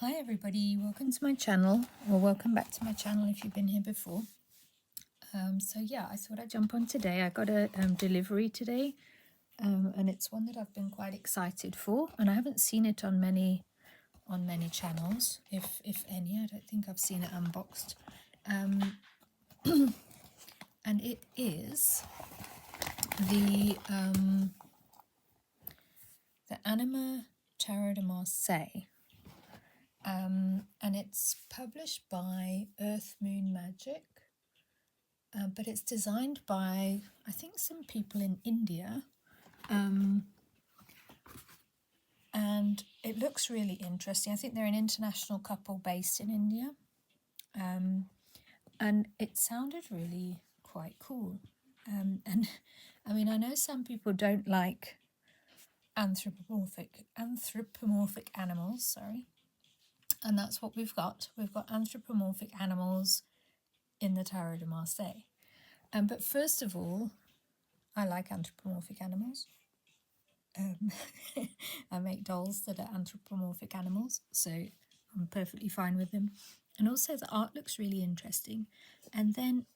Hi everybody, welcome to my channel, or welcome back to my channel if you've been here before. So yeah, I thought I'd jump on today. I got a delivery today, and it's one that I've been quite excited for, and I haven't seen it on many channels, if any. I don't think I've seen it unboxed. And it is the Anima Tarot de Marseille. And it's published by Earth Moon Magic, but it's designed by, I think, some people in India, and it looks really interesting. I think they're an international couple based in India, and it sounded really quite cool. And I mean, I know some people don't like anthropomorphic animals, sorry. And that's what we've got. We've got anthropomorphic animals in the Tarot de Marseille. But first of all, I like anthropomorphic animals. I make dolls that are anthropomorphic animals, so I'm perfectly fine with them. And also the art looks really interesting. And then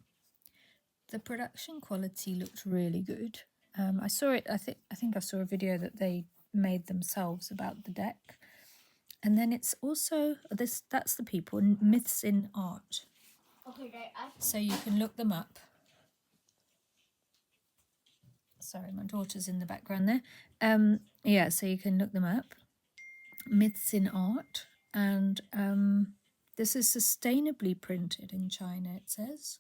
the production quality looked really good. I saw it, I think I saw a video that they made themselves about the deck. And then it's also that's the people, Myths in Art. Okay, So you can look them up. Sorry, my daughter's in the background there. Yeah, so you can look them up. Myths in Art. And this is sustainably printed in China, it says.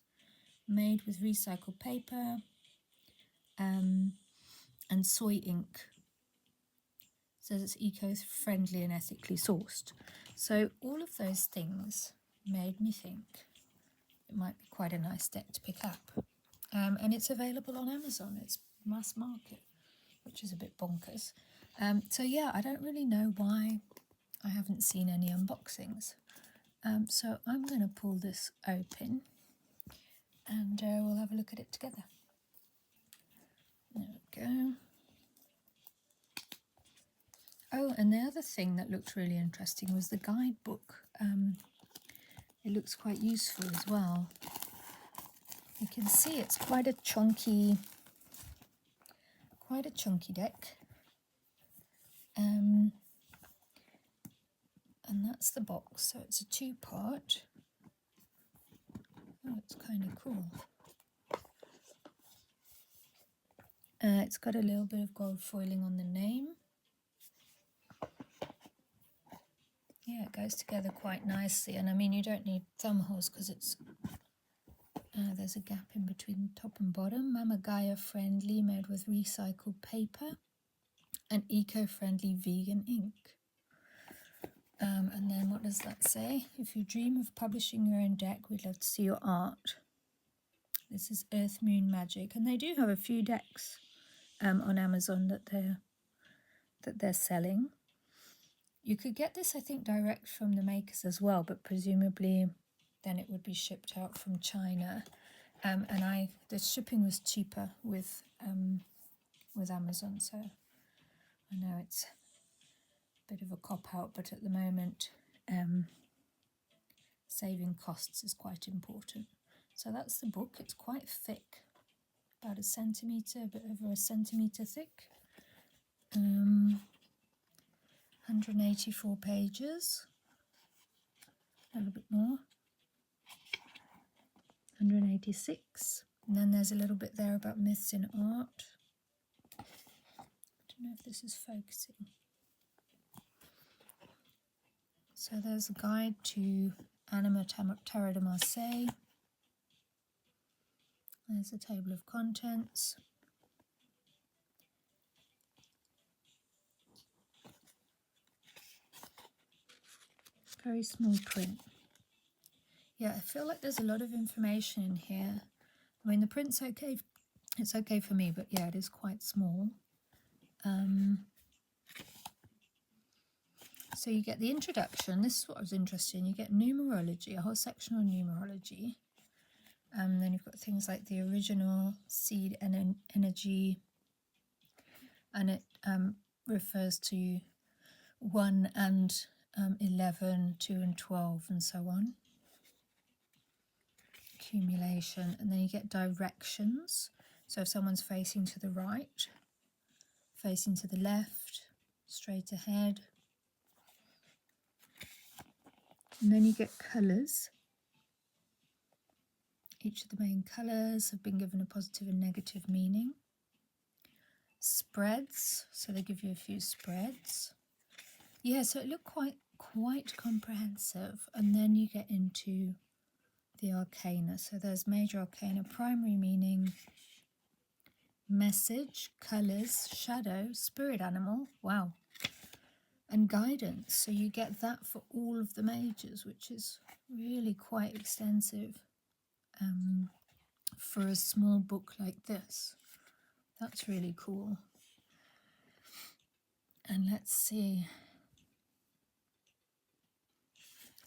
Made with recycled paper and soy ink. It says it's eco-friendly and ethically sourced. So all of those things made me think it might be quite a nice deck to pick up. And it's available on Amazon. It's mass market, which is a bit bonkers. So yeah, I don't really know why I haven't seen any unboxings. So I'm going to pull this open and we'll have a look at it together. There we go. Oh, and the other thing that looked really interesting was the guidebook. It looks quite useful as well. You can see it's quite a chunky deck. And that's the box, so it's a two-part. Oh, it's kind of cool. It's got a little bit of gold foiling on the name. Yeah, it goes together quite nicely, and I mean you don't need thumb holes because it's there's a gap in between top and bottom. Mama Gaia friendly, made with recycled paper and eco-friendly vegan ink. And then what does that say? If you dream of publishing your own deck, we'd love to see your art. This is Earth Moon Magic, and they do have a few decks on Amazon that they're selling. You could get this, I think, direct from the makers as well, but presumably then it would be shipped out from China. And the shipping was cheaper with Amazon, so I know it's a bit of a cop-out, but at the moment saving costs is quite important. So that's the book. It's quite thick, about a centimetre, a bit over a centimetre thick. 184 pages, a little bit more, 186, and then there's a little bit there about myths in art. I don't know if this is focusing. So there's a guide to Anima Tarot de Marseille. There's a table of contents. Very small print. Yeah, I feel like there's a lot of information in here. I mean, the print's okay. It's okay for me, but yeah, it is quite small. So you get the introduction. This is what was interesting. You get numerology, a whole section on numerology. Then you've got things like the original seed and energy, and it refers to 1 and 11, 2 and 12 and so on. Accumulation, and then you get directions. So if someone's facing to the right, facing to the left, straight ahead. And then you get colours. Each of the main colours have been given a positive and negative meaning. Spreads, so they give you a few spreads. Yeah, so it looked quite comprehensive. And then you get into the arcana. So there's major arcana, primary meaning, message, colours, shadow, spirit animal, wow, and guidance. So you get that for all of the majors, which is really quite extensive for a small book like this. That's really cool. And let's see.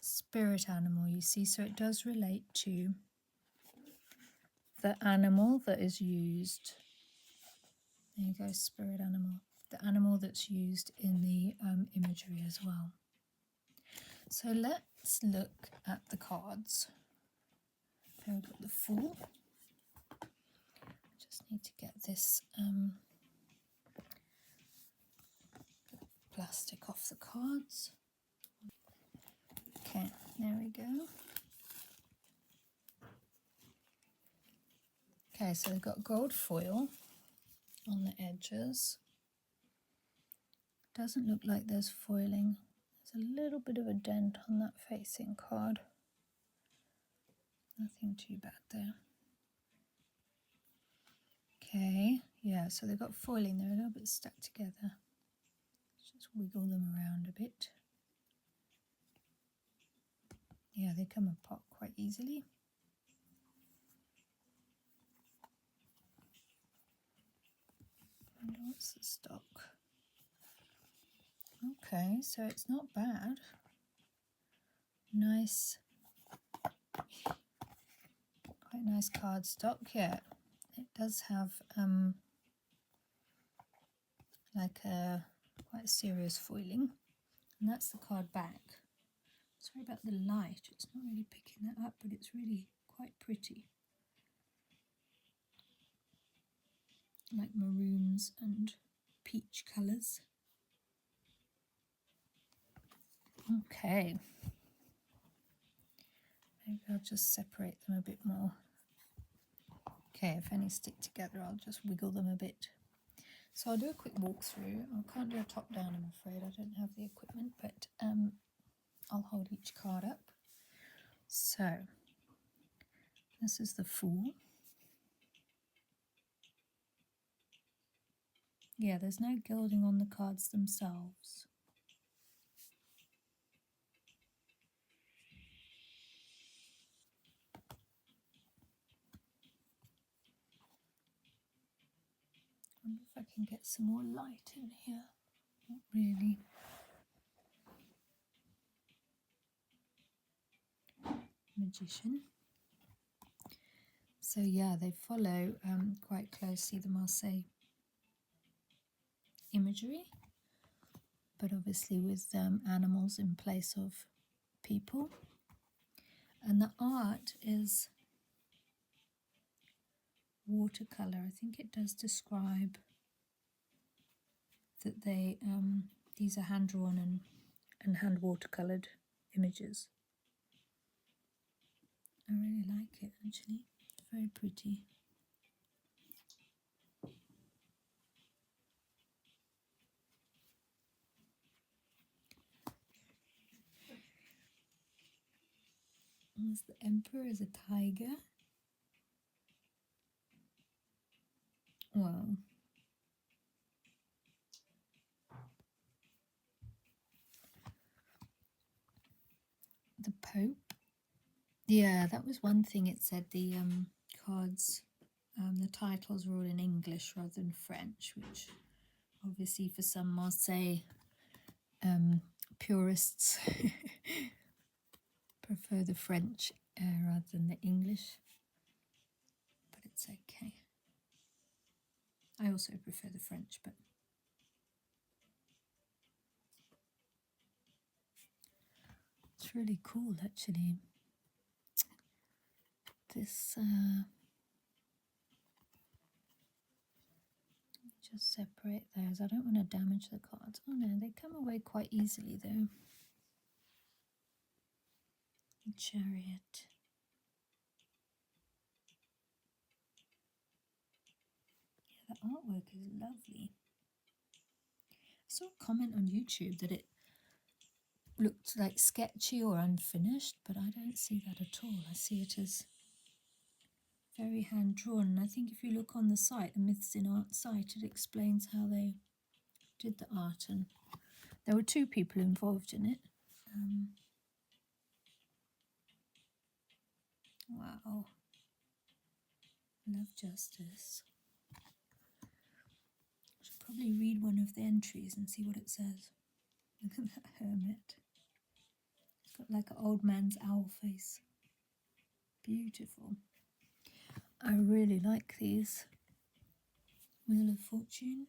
Spirit animal, you see, so it does relate to the animal that is used. There you go, spirit animal. The animal that's used in the imagery as well. So let's look at the cards. Here we've got the Fool. Just need to get this plastic off the cards. Okay, there we go. Okay, so we've got gold foil on the edges. Doesn't look like there's foiling. There's a little bit of a dent on that facing card. Nothing too bad there. Okay, yeah, so they've got foiling. They're a little bit stuck together. Let's just wiggle them around a bit. Yeah, they come apart quite easily. And what's the stock? Okay, so it's not bad. Nice, quite nice card stock. Yeah, it does have like a quite serious foiling, and that's the card back. Sorry about the light, it's not really picking that up, but it's really quite pretty. Like maroons and peach colours. Okay. Maybe I'll just separate them a bit more. Okay, if any stick together, I'll just wiggle them a bit. So I'll do a quick walkthrough. I can't do a top down, I'm afraid. I don't have the equipment, but I'll hold each card up. So this is the Fool. Yeah, there's no gilding on the cards themselves. I wonder if I can get some more light in here. Not really. Magician. So yeah, they follow quite closely the Marseille imagery, but obviously with animals in place of people. And the art is watercolor. I think it does describe that they these are hand drawn and hand watercolored images. I really like it actually. It's very pretty. The Emperor is a tiger. Wow. The Pope. Yeah, that was one thing it said. The cards, the titles were all in English rather than French, which obviously for some Marseille purists prefer the French rather than the English, but it's okay. I also prefer the French, but It's really cool, actually. This, just separate those. I don't want to damage the cards. Oh no, they come away quite easily though. The Chariot. Yeah, the artwork is lovely. I saw a comment on YouTube that it looked like sketchy or unfinished, but I don't see that at all. I see it as very hand drawn. And I think if you look on the site, the Myths in Art site, it explains how they did the art, and there were 2 people involved in it. Wow. Love justice. I should probably read one of the entries and see what it says. Look at that hermit. It's got like an old man's owl face. Beautiful. I really like these. Wheel of Fortune.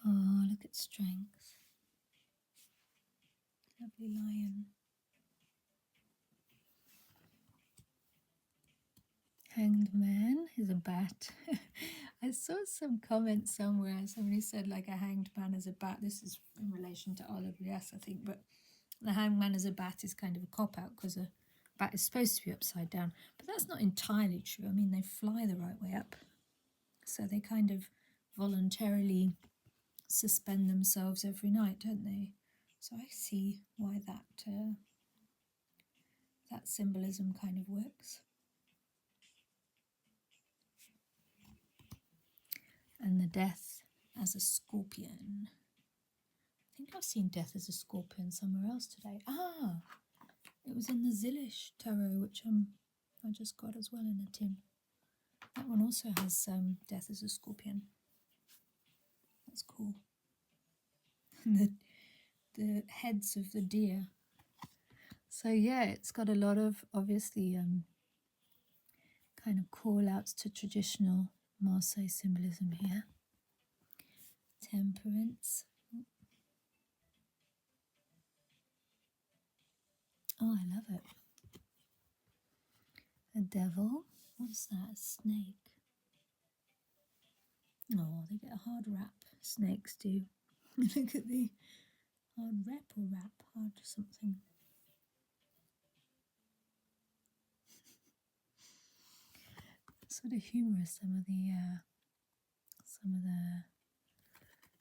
Oh, look at Strength. Lovely lion. Hanged Man is a bat. I saw some comments somewhere. Somebody said like a hanged man as a bat. This is in relation to RWS, I think, but the hanged man as a bat is kind of a cop-out because a bat is supposed to be upside down. But that's not entirely true. I mean, they fly the right way up. So they kind of voluntarily suspend themselves every night, don't they? So I see why that symbolism kind of works. And the Death as a scorpion. I think I've seen Death as a scorpion somewhere else today. Ah, it was in the Zillish tarot, which I just got as well in a tin. That one also has Death as a scorpion. That's cool. the heads of the deer. So yeah, it's got a lot of obviously kind of call outs to traditional Marseille symbolism here. Temperance. Oh, I love it. A devil. What's that? A snake. Oh, they get a hard rap. Snakes do. Look at the hard rep or rap. Hard something. Sort of humorous, some of the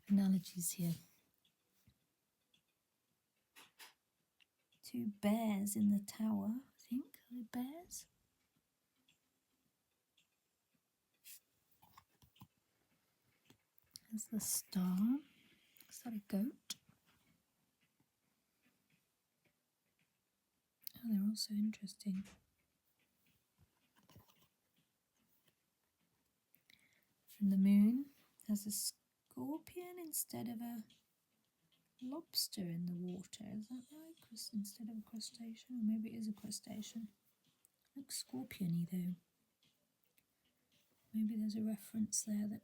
analogies here. 2 bears in the tower, I think. Are they bears? There's the star. Is that a goat? Oh, they're also interesting. And the moon has a scorpion instead of a lobster in the water. Is that right? Instead of a crustacean? Or maybe it is a crustacean. Looks scorpion-y though. Maybe there's a reference there that...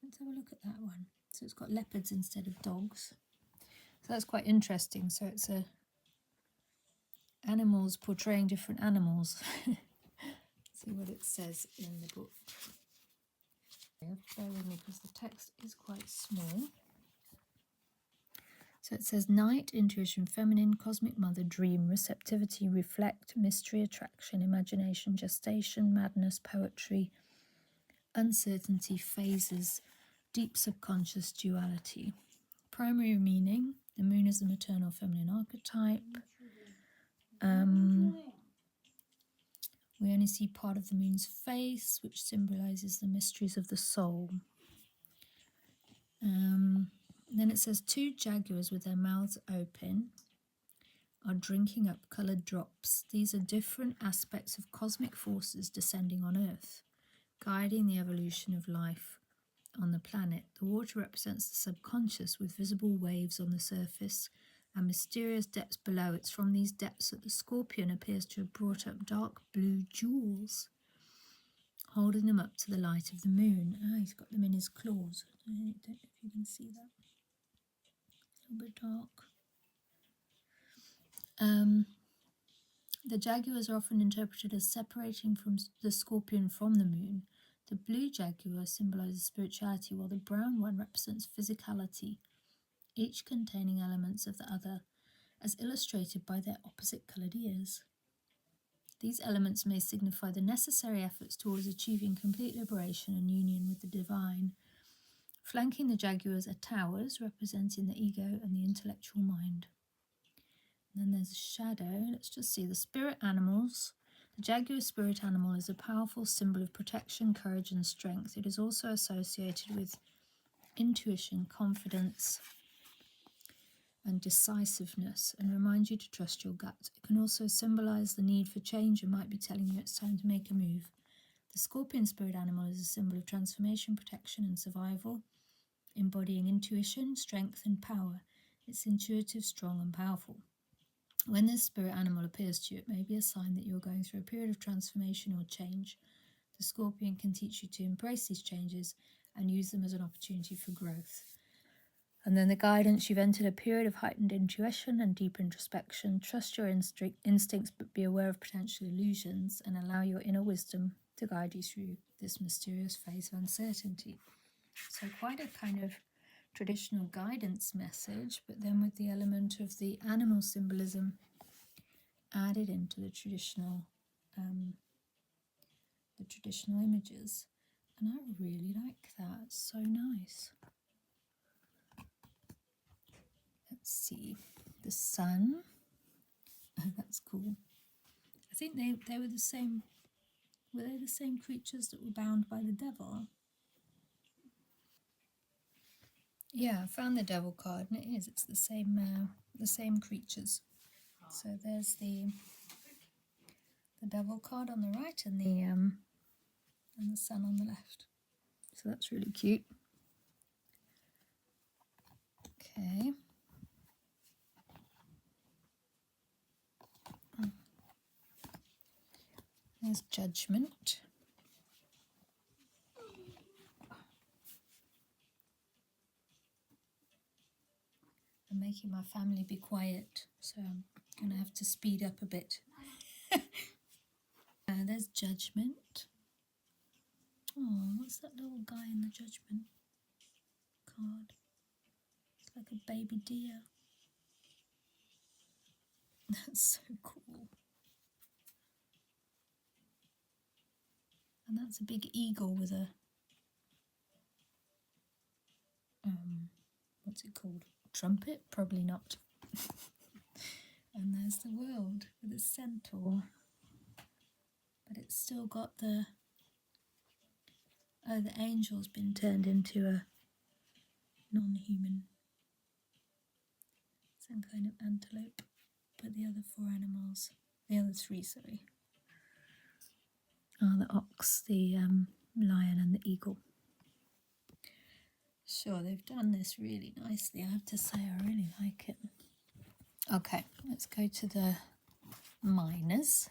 Let's have a look at that one. So it's got leopards instead of dogs. So that's quite interesting. So it's animals portraying different animals. See what it says in the book. Bear with me because the text is quite small. So it says night, intuition, feminine, cosmic mother, dream, receptivity, reflect, mystery, attraction, imagination, gestation, madness, poetry, uncertainty, phases, deep subconscious duality. Primary meaning, the moon is the maternal feminine archetype. We only see part of the moon's face, which symbolises the mysteries of the soul. Then it says 2 jaguars with their mouths open are drinking up coloured drops. These are different aspects of cosmic forces descending on Earth, guiding the evolution of life on the planet. The water represents the subconscious with visible waves on the surface and mysterious depths below. It's from these depths that the scorpion appears to have brought up dark blue jewels, holding them up to the light of the moon. Ah, he's got them in his claws. I don't know if you can see that. A little bit dark. The jaguars are often interpreted as separating from the scorpion from the moon. The blue jaguar symbolises spirituality, while the brown one represents physicality, each containing elements of the other, as illustrated by their opposite coloured ears. These elements may signify the necessary efforts towards achieving complete liberation and union with the divine. Flanking the jaguars are towers, representing the ego and the intellectual mind. And then there's a shadow. Let's just see the spirit animals. The jaguar spirit animal is a powerful symbol of protection, courage, and strength. It is also associated with intuition, confidence, and decisiveness, and reminds you to trust your gut. It can also symbolize the need for change and might be telling you it's time to make a move. The scorpion spirit animal is a symbol of transformation, protection, and survival, embodying intuition, strength, and power. It's intuitive, strong, and powerful. When this spirit animal appears to you, it may be a sign that you're going through a period of transformation or change. The scorpion can teach you to embrace these changes and use them as an opportunity for growth. And then the guidance: you've entered a period of heightened intuition and deep introspection. Trust your instincts, but be aware of potential illusions and allow your inner wisdom to guide you through this mysterious phase of uncertainty. So quite a kind of traditional guidance message, but then with the element of the animal symbolism added into the traditional images. And I really like that. It's so nice. Let's see, the sun. Oh, that's cool. I think they were the same. Were they the same creatures that were bound by the devil? Yeah, I found the devil card, and it is. It's the same creatures. So there's the devil card on the right, and the sun on the left. So that's really cute. Okay. There's judgment. I'm making my family be quiet, so I'm going to have to speed up a bit. There's judgment. Oh, what's that little guy in the judgment card? It's like a baby deer. That's so cool. And that's a big eagle with a what's it called? Trumpet? Probably not. And there's the world with a centaur. But it's still got the angel's been turned into a non-human, some kind of antelope. But the other the other three, sorry, are the ox, the lion, and the eagle. Sure, they've done this really nicely, I have to say. I really like it. Okay, let's go to the minors.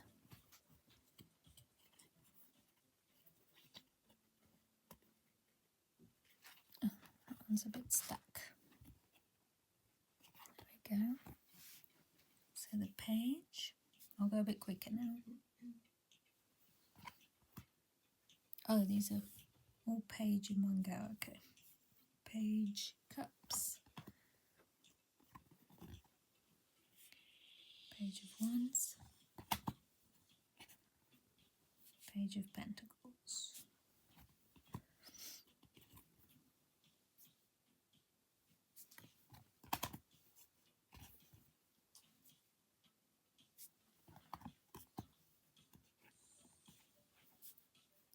Oh, that one's a bit stuck. There we go. So the page, I'll go a bit quicker now. Oh, these are all page in one go, okay. Page, cups, page of wands, page of pentacles.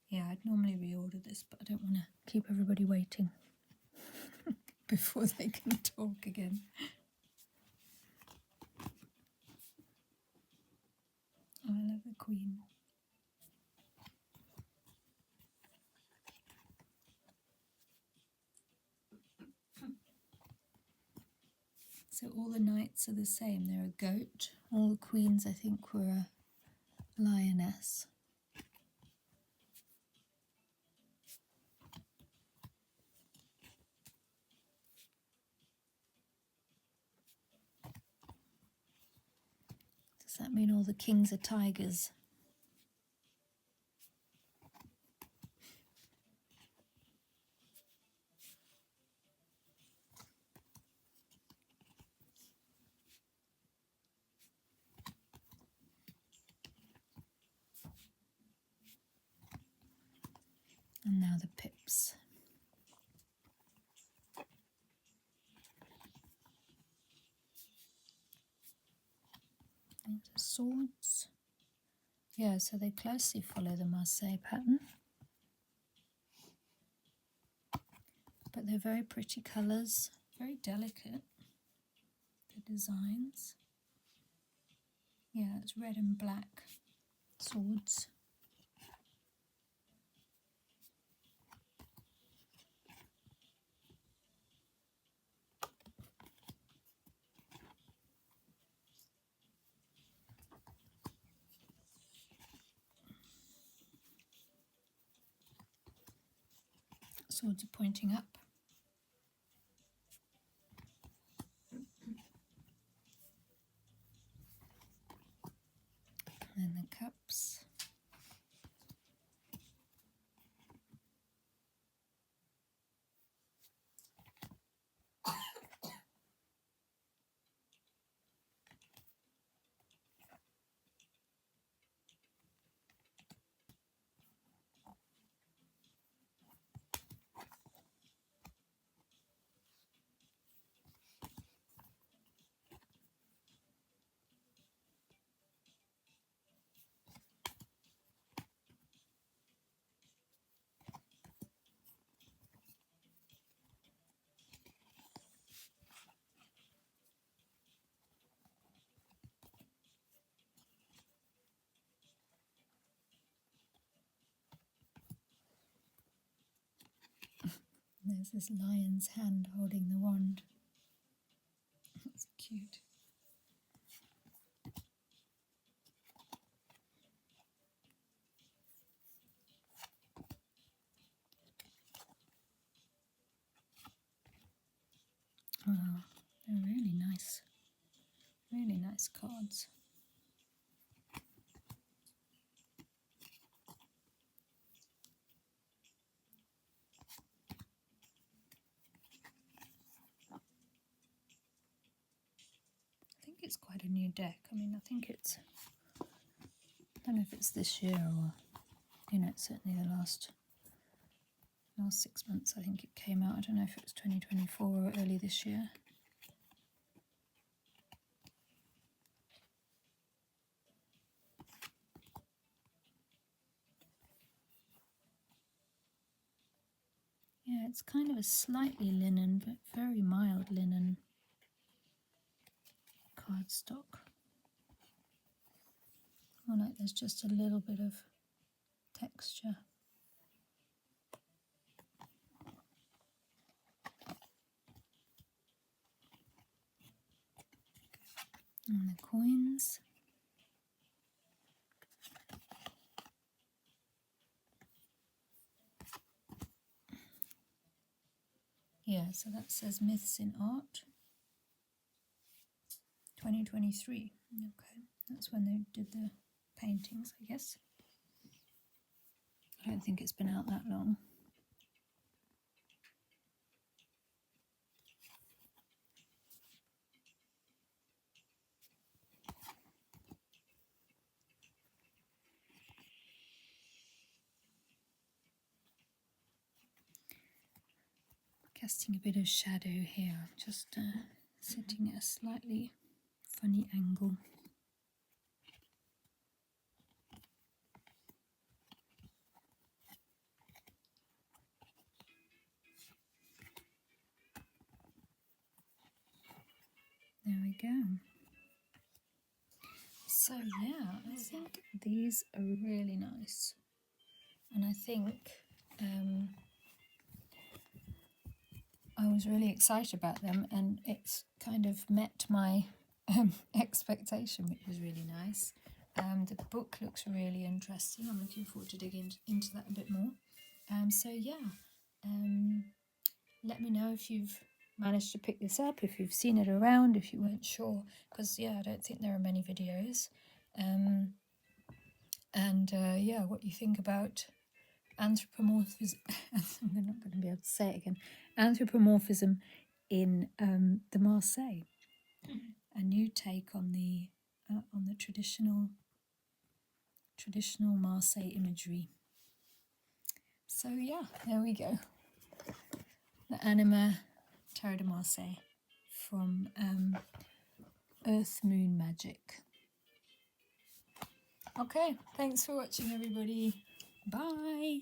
Yeah, I'd normally reorder this, but I don't want to keep everybody waiting before they can talk again. Oh, I love the Queen. So all the knights are the same. They're a goat. All the queens, I think, were a lioness. Does that mean all the kings are tigers? And now the pips. And the swords. Yeah, so they closely follow the Marseille pattern. But they're very pretty colours, very delicate, the designs. Yeah, it's red and black swords. Swords are pointing up. And then the cups. There's this lion's hand holding the wand. That's cute. Oh, they're really nice cards. I think it's quite a new deck. I mean, I think it's, I don't know if it's this year or, you know, it's certainly the last 6 months I think it came out. I don't know if it was 2024 or early this year. Yeah, it's kind of a slightly linen, but very mild linen cardstock. More like there's just a little bit of texture. And the coins. Yeah, so that says Myths in Art 2023. Okay, that's when they did the paintings, I guess. I don't think it's been out that long. Casting a bit of shadow here, just sitting at a slightly funny angle. There we go. So yeah, I think these are really nice, and I think I was really excited about them, and it's kind of met my expectation, which was really nice. The book looks really interesting. I'm looking forward to digging into that a bit more. So yeah, let me know if you've managed to pick this up, if you've seen it around, if you weren't sure, because yeah, I don't think there are many videos. Yeah, what you think about anthropomorphism. I'm not going to be able to say it again. Anthropomorphism in the Marseille, a new take on the traditional Marseille imagery. So yeah, there we go. The Anima Tarot de Marseille from Earth Moon Magic. Okay, thanks for watching, everybody. Bye.